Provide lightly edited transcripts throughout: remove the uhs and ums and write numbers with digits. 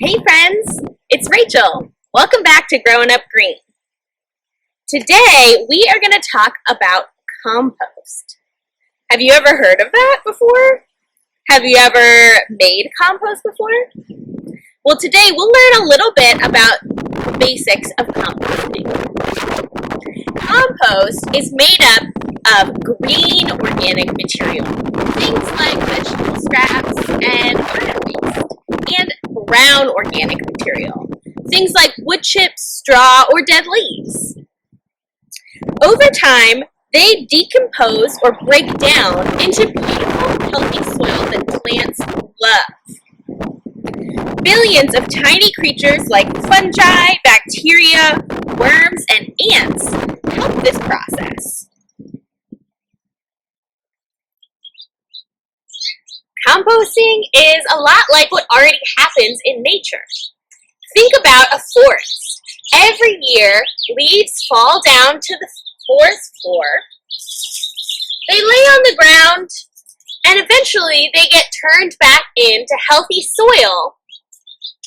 Hey friends, it's Rachel. Welcome back to Growing Up Green. Today we are going to talk about compost. Have you ever heard of that before? Have you ever made compost before? Well, today we'll learn a little bit about the basics of composting. Compost is made up of green organic material, things like vegetable scraps and garden waste, and brown organic material, things like wood chips, straw, or dead leaves. Over time, they decompose or break down into beautiful, healthy soil that plants love. Billions of tiny creatures like fungi, bacteria, worms, and ants help this process. Composting is a lot like what already happens in nature. Think about a forest. Every year, leaves fall down to the forest floor. They lay on the ground, and eventually they get turned back into healthy soil,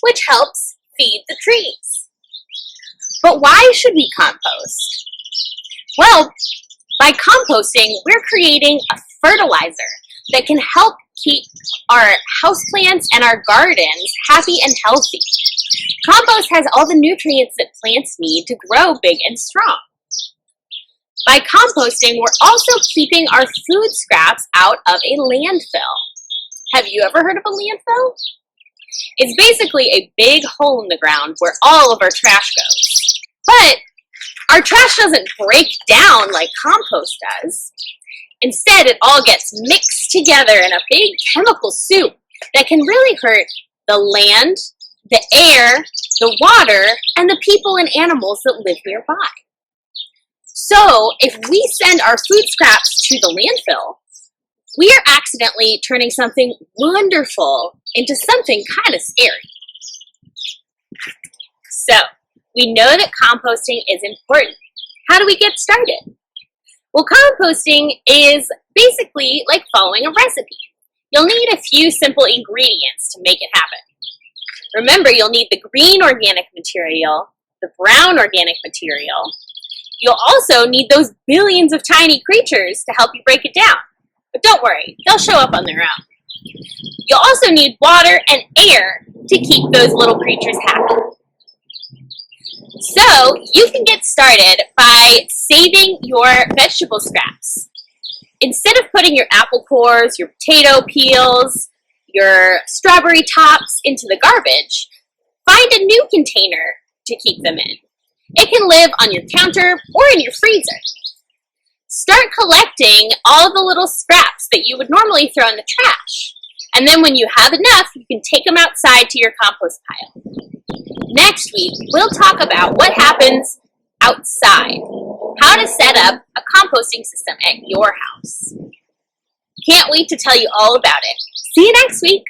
which helps feed the trees. But why should we compost? Well, by composting, we're creating a fertilizer that can help keep our houseplants and our gardens happy and healthy. Compost has all the nutrients that plants need to grow big and strong. By composting, we're also keeping our food scraps out of a landfill. Have you ever heard of a landfill? It's basically a big hole in the ground where all of our trash goes. But our trash doesn't break down like compost does. Instead, it all gets mixed together in a big chemical soup that can really hurt the land, the air, the water, and the people and animals that live nearby. So, if we send our food scraps to the landfill, we are accidentally turning something wonderful into something kind of scary. So, we know that composting is important. How do we get started? Well, composting is basically like following a recipe. You'll need a few simple ingredients to make it happen. Remember, you'll need the green organic material, the brown organic material. You'll also need those billions of tiny creatures to help you break it down. But don't worry, they'll show up on their own. You'll also need water and air to keep those little creatures happy. So, you can get started by saving your vegetable scraps. Instead of putting your apple cores, your potato peels, your strawberry tops into the garbage, find a new container to keep them in. It can live on your counter or in your freezer. Start collecting all the little scraps that you would normally throw in the trash. And then when you have enough, you can take them outside to your compost pile. Next week, we'll talk about what happens outside, how to set up a composting system at your house. Can't wait to tell you all about it. See you next week.